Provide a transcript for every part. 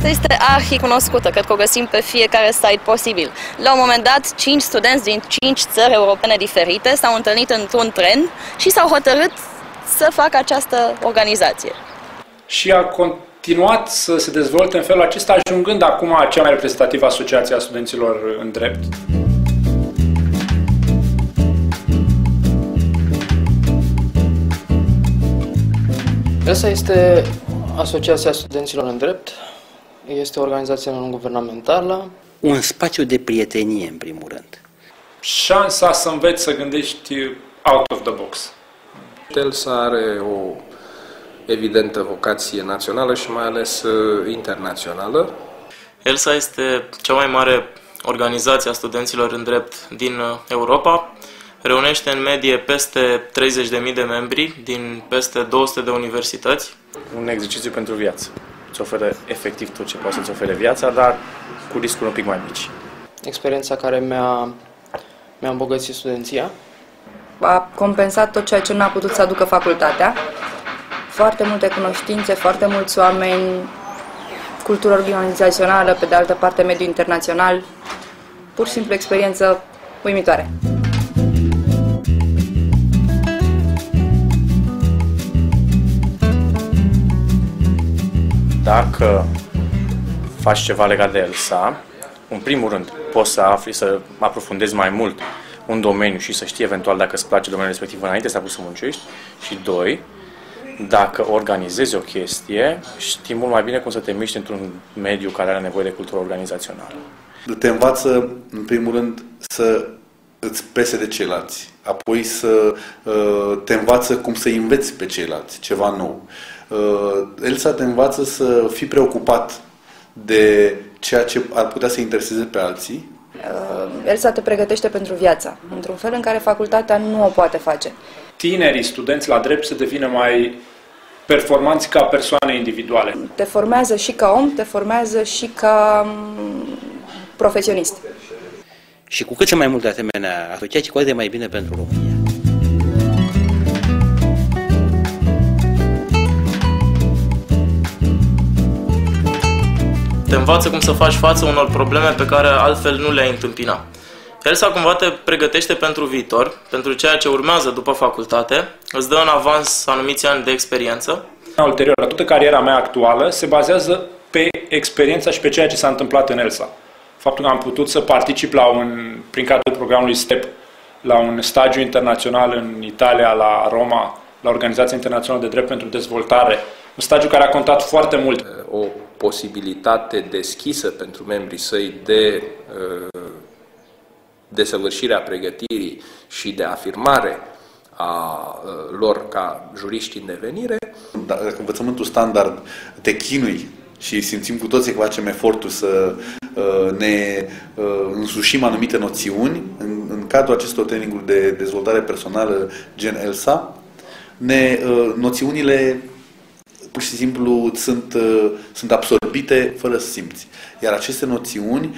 este arhi-cunoscută, cred că o găsim pe fiecare site posibil. La un moment dat, 5 studenți din 5 țări europene diferite s-au întâlnit într-un tren și s-au hotărât să facă această organizație. Și a continuat să se dezvolte în felul acesta, ajungând acum cea mai reprezentativă asociație a studenților în drept. ELSA este Asociația Studenților în Drept, este o organizație non-guvernamentală. Un spațiu de prietenie, în primul rând. Șansa să înveți să gândești out of the box. ELSA are o evidentă vocație națională și mai ales internațională. ELSA este cea mai mare organizație a studenților în drept din Europa. Reunește în medie peste 30.000 de membri din peste 200 de universități. Un exercițiu pentru viață. Îți oferă efectiv tot ce poate să-ți ofere viața, dar cu riscuri un pic mai mici. Experiența care mi-a îmbogățit studenția. A compensat tot ceea ce nu a putut să aducă facultatea. Foarte multe cunoștințe, foarte mulți oameni, cultură organizațională, pe de altă parte mediu internațional. Pur și simplu experiență uimitoare. Dacă faci ceva legat de ELSA, în primul rând poți să afli, să aprofundezi mai mult un domeniu și să știi eventual dacă îți place domeniul respectiv înainte să apuci să muncești. Și doi, dacă organizezi o chestie, știi mult mai bine cum să te miști într-un mediu care are nevoie de cultură organizațională. Te învață, în primul rând, să îți pese de ceilalți, apoi să te învață cum să înveți pe ceilalți, ceva nou. ELSA te învață să fii preocupat de ceea ce ar putea să intereseze pe alții. ELSA te pregătește pentru viața, într-un fel în care facultatea nu o poate face. Tinerii studenți la drept să devină mai performanți ca persoane individuale. Te formează și ca om, te formează și ca profesionist. Și cu cât sunt mai multe asemenea asociații, cu atât e mai bine pentru România. Te învață cum să faci față unor probleme pe care altfel nu le-ai întâmpina. ELSA cumva te pregătește pentru viitor, pentru ceea ce urmează după facultate, îți dă în avans anumiți ani de experiență. Ulterior, toată cariera mea actuală se bazează pe experiența și pe ceea ce s-a întâmplat în ELSA. Faptul că am putut să particip prin cadrul programului STEP la un stagiu internațional în Italia, la Roma, la Organizația Internațională de Drept pentru Dezvoltare, un stagiu care a contat foarte mult. O posibilitate deschisă pentru membrii săi de desăvârșirea pregătirii și de afirmare a lor ca juriști în devenire. Dacă învățământul standard te chinui și simțim cu toții că facem efortul să ne însușim anumite noțiuni, în cadrul acestor traininguri de dezvoltare personală gen ELSA, noțiunile pur și simplu sunt absorbite fără să simți. Iar aceste noțiuni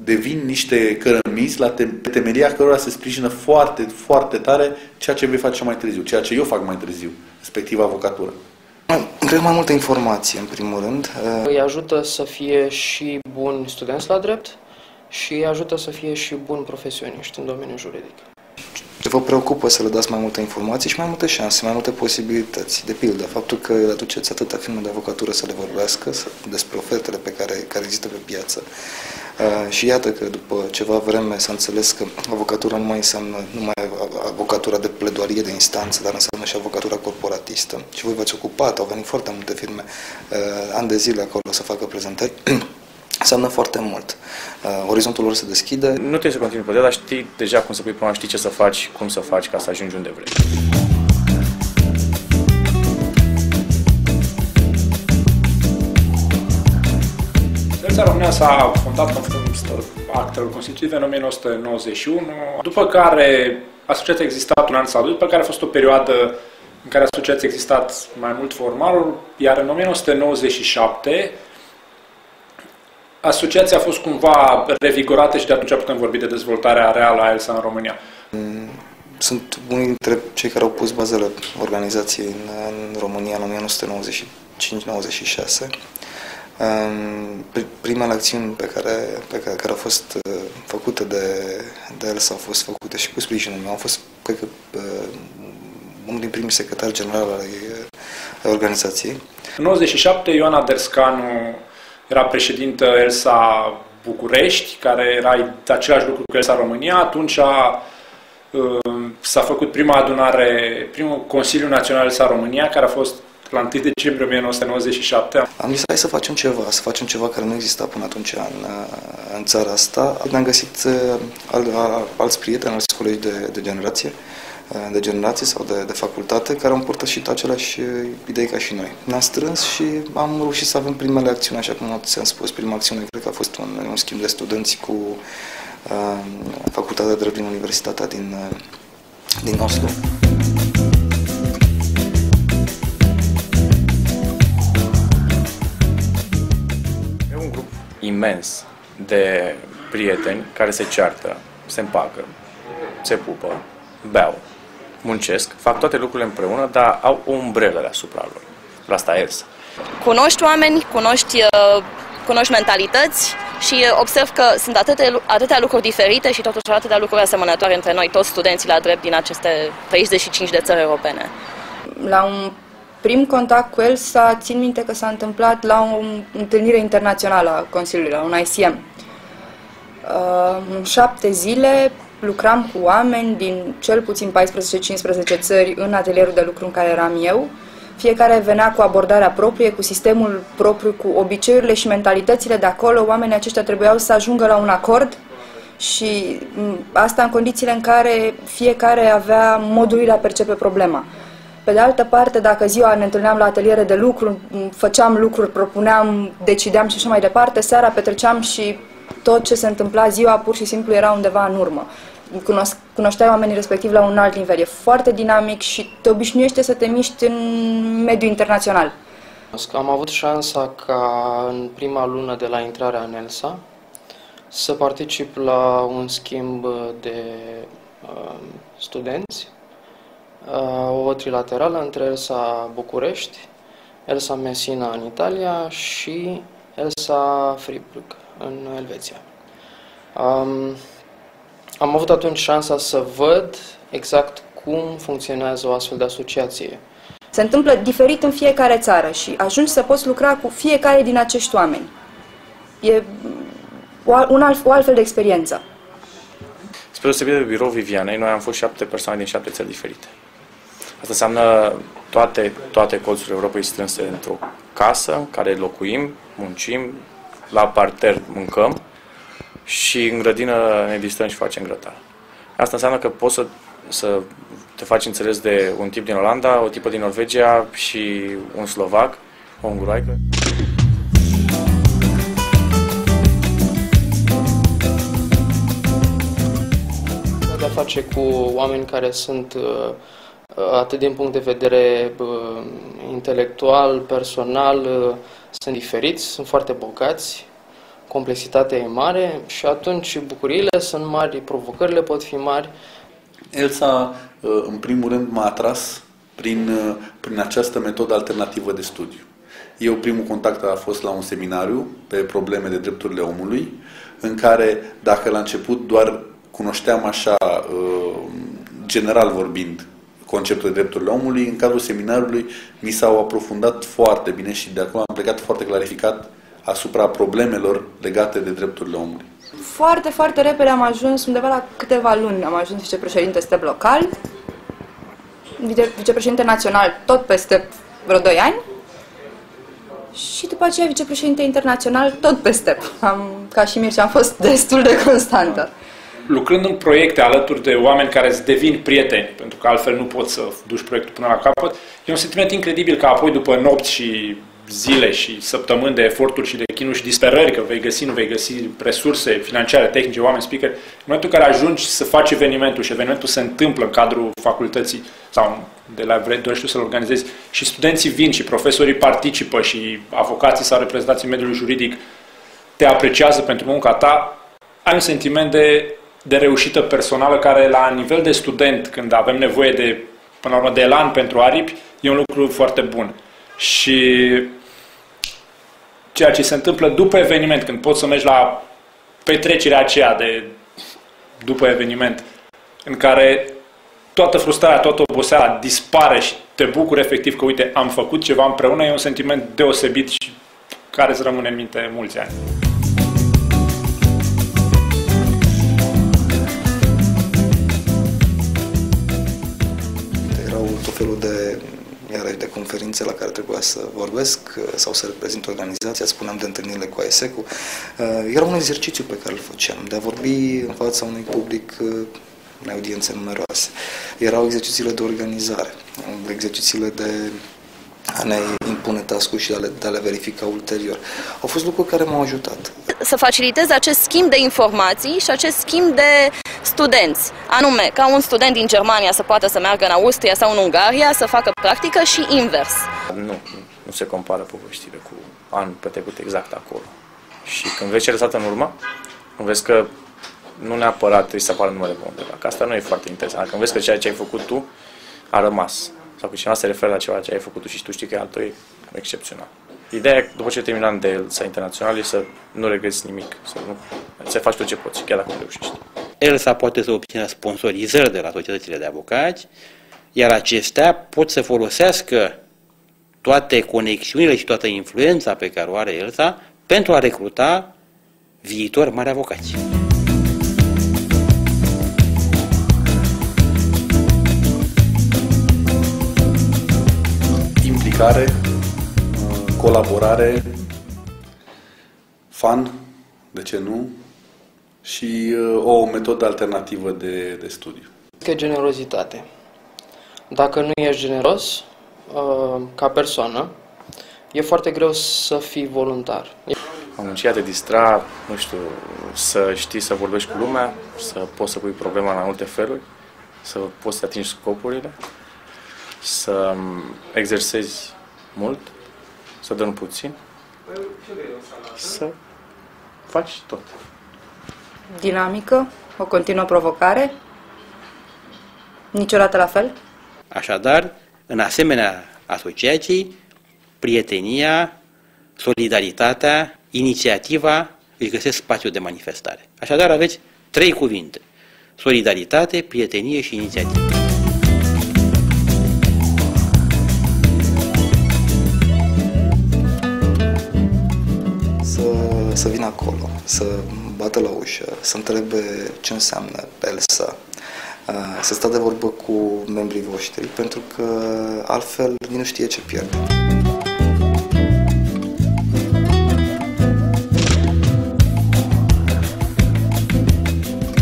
devin niște cărămizi pe temelia cărora se sprijină foarte, foarte tare ceea ce vei face mai târziu, ceea ce eu fac mai târziu, respectiv avocatură. Cred mai multă informație, în primul rând. Îi ajută să fie și buni studenți la drept și îi ajută să fie și buni profesioniști în domeniul juridic. Vă preocupă să le dați mai multe informații și mai multe șanse, mai multe posibilități. De pildă, faptul că aduceți atâtea firme de avocatură să le vorbească despre ofertele care există pe piață. Și iată că după ceva vreme s-a înțeles că avocatura nu mai înseamnă numai avocatura de pledoarie de instanță, dar înseamnă și avocatura corporatistă. Și voi v-ați ocupat, au venit foarte multe firme ani de zile acolo să facă prezentări. Înseamnă foarte mult. Orizontul lor se deschide. Nu trebuie să continui pe dar știi deja cum să pui problema, știi ce să faci, cum să faci ca să ajungi unde vrei. Constituția România s-a fondat conform actelor constitutive în 1991, după care asociația a existat un an sau doi, după care a fost o perioadă în care asociația a existat mai mult formal, iar în 1997 asociația a fost cumva revigorată și de atunci putem vorbi de dezvoltarea reală a ELSA în România. Sunt unii dintre cei care au pus bazele organizației în România în 1995-96. Primele acțiuni care au fost făcute de Elsa au fost făcute și cu sprijinul meu. Am fost, cred că, unul din primii secretari generali ai organizației. În 97, Ioana Derscanu era președintă Elsa București, care era același lucru cu Elsa România. Atunci s-a făcut prima adunare, primul Consiliu Național Elsa România, care a fost la 1 decembrie 1997. Am zis, hai să facem ceva care nu exista până atunci în țara asta. Ne-am găsit alți prieteni, alți colegi de generație sau de facultate care au împărtășit aceleași idei ca și noi. Ne-am strâns și am reușit să avem primele acțiuni, așa cum ți-am spus. Prima acțiune cred că a fost un schimb de studenți cu Facultatea de Drept din Universitatea din Oslo. E un grup imens de prieteni care se ceartă, se împacă, se pupă, beau, muncesc, fac toate lucrurile împreună, dar au o umbrelă deasupra lor. La asta Elsa. Cunoști oameni, cunoști mentalități și observ că sunt atâtea lucruri diferite și totuși atâtea lucruri asemănătoare între noi, toți studenții la drept din aceste 35 de țări europene. La un prim contact cu Elsa, țin minte că s-a întâmplat la o întâlnire internațională a Consiliului, la un ICM. În 7 zile lucram cu oameni din cel puțin 14-15 țări în atelierul de lucru în care eram eu. Fiecare venea cu abordarea proprie, cu sistemul propriu, cu obiceiurile și mentalitățile de acolo. Oamenii aceștia trebuiau să ajungă la un acord și asta în condițiile în care fiecare avea modul lui de a percepe problema. Pe de altă parte, dacă ziua ne întâlneam la ateliere de lucru, făceam lucruri, propuneam, decideam și așa mai departe, seara petreceam și tot ce se întâmpla ziua pur și simplu era undeva în urmă. Cunoșteai oamenii respectiv la un alt nivel. E foarte dinamic și te obișnuiește să te miști în mediul internațional. Am avut șansa ca în prima lună de la intrarea în Elsa să particip la un schimb de studenți, o trilaterală între Elsa București, Elsa Messina în Italia și Elsa Freiburg în Elveția. Am avut atunci șansa să văd exact cum funcționează o astfel de asociație. Se întâmplă diferit în fiecare țară și ajungi să poți lucra cu fiecare din acești oameni. E o altfel de experiență. Spre deosebire de birou Vivianei, noi am fost 7 persoane din 7 țări diferite. Asta înseamnă toate colțurile Europei strânse într-o casă în care locuim, muncim, la parter mâncăm și în grădină ne distrăm și facem grătar. Asta înseamnă că poți să te faci înțeles de un tip din Olanda, o tipă din Norvegia și un slovac, o unguroaică. De a face cu oameni care sunt atât din punct de vedere intelectual, personal, sunt diferiți, sunt foarte bogați, complexitatea e mare și atunci bucuriile sunt mari, provocările pot fi mari. Elsa, în primul rând, m-a atras prin această metodă alternativă de studiu. Eu, primul contact a fost la un seminariu pe probleme de drepturile omului, în care, dacă la început doar cunoșteam așa, general vorbind, conceptul de drepturile omului, în cadrul seminariului mi s-au aprofundat foarte bine și de acolo am plecat foarte clarificat asupra problemelor legate de drepturile omului. Foarte, foarte repede am ajuns, undeva la câteva luni, am ajuns vicepreședinte STEP local, vicepreședinte național tot peste vreo 2 ani și după aceea vicepreședinte internațional tot pe STEP. Ca și Mircea, am fost destul de constantă. Lucrând în proiecte alături de oameni care îți devin prieteni, pentru că altfel nu poți să duci proiectul până la capăt, e un sentiment incredibil că apoi, după nopți și zile și săptămâni de eforturi și de chinuri și disperări, că vei găsi, nu vei găsi resurse financiare, tehnice, oameni, speaker, în momentul în care ajungi să faci evenimentul și evenimentul se întâmplă în cadrul facultății sau de la dorești să-l organizezi și studenții vin și profesorii participă și avocații sau reprezentanții mediului juridic te apreciază pentru munca ta, ai un sentiment de reușită personală care la nivel de student, când avem nevoie de, până la urmă, de elan pentru aripi, e un lucru foarte bun. Și ceea ce se întâmplă după eveniment, când poți să mergi la petrecerea aceea de după eveniment, în care toată frustrarea, toată oboseala dispare și te bucuri efectiv că, uite, am făcut ceva împreună, e un sentiment deosebit și care îți rămâne în minte mulți ani. Erau tot felul de conferințe la care trebuia să vorbesc sau să reprezint organizația, spuneam de întâlnirile cu AESEC-ul. Era un exercițiu pe care îl făceam, de a vorbi în fața unui public în audiențe numeroase. Erau exercițiile de organizare, exercițiile de a ne impune task-uri și de a le verifica ulterior. Au fost lucruri care m-au ajutat. Să faciliteze acest schimb de informații și acest schimb de studenți. Anume, ca un student din Germania să poată să meargă în Austria sau în Ungaria, să facă practică și invers. Nu se compară poveștile cu anul petrecut exact acolo. Și când vezi ce lăsat în urmă, când vezi că nu neapărat trebuie să apară numele pe undeva, că asta nu e foarte interesant. Când vezi că ceea ce ai făcut tu a rămas, sau că cineva se referă la ceva ce ai făcut tu și tu știi că e al tău, e excepțional. Ideea e, după ce terminam de ELSA internațional, e să nu regreți nimic, să faci tot ce poți, chiar dacă nu reușești. ELSA poate să obțină sponsorizări de la societățile de avocați, iar acestea pot să folosească toate conexiunile și toată influența pe care o are ELSA pentru a recruta viitori mari avocați. Implicare, colaborare, fun, de ce nu, și o metodă alternativă de studiu. Că generozitate. Dacă nu ești generos, ca persoană, e foarte greu să fii voluntar. Am muncit a te distra, nu știu, să știi să vorbești cu lumea, să poți să pui problema în multe feluri, să poți să atingi scopurile, să exersezi mult, să dăm puțin, să faci tot. Dinamică, o continuă provocare, niciodată la fel. Așadar, în asemenea asociații, prietenia, solidaritatea, inițiativa își găsesc spațiu de manifestare. Așadar, aveți 3 cuvinte: solidaritate, prietenie și inițiativă. Să vină acolo, să bată la ușă, să întrebe ce înseamnă ELSA, să stea de vorbă cu membrii voștri, pentru că altfel nu știe ce pierde.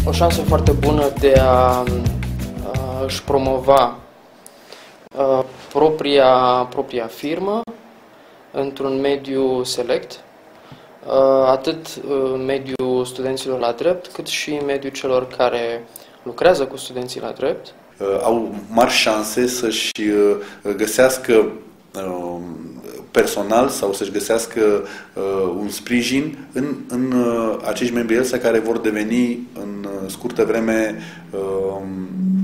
O șansă foarte bună de a își promova propria firmă într-un mediu select, atât în mediul studenților la drept, cât și în mediul celor care lucrează cu studenții la drept. Au mari șanse să-și găsească personal sau să-și găsească un sprijin în acești membri ELSA care vor deveni în scurtă vreme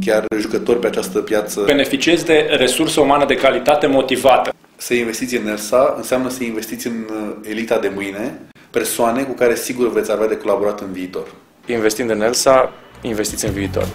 chiar jucători pe această piață. Beneficiezi de resursă umană de calitate motivată. Să investiți în ELSA înseamnă să investiți în elita de mâine, persoane cu care sigur veți avea de colaborat în viitor. Investind în ELSA, investiți în viitor.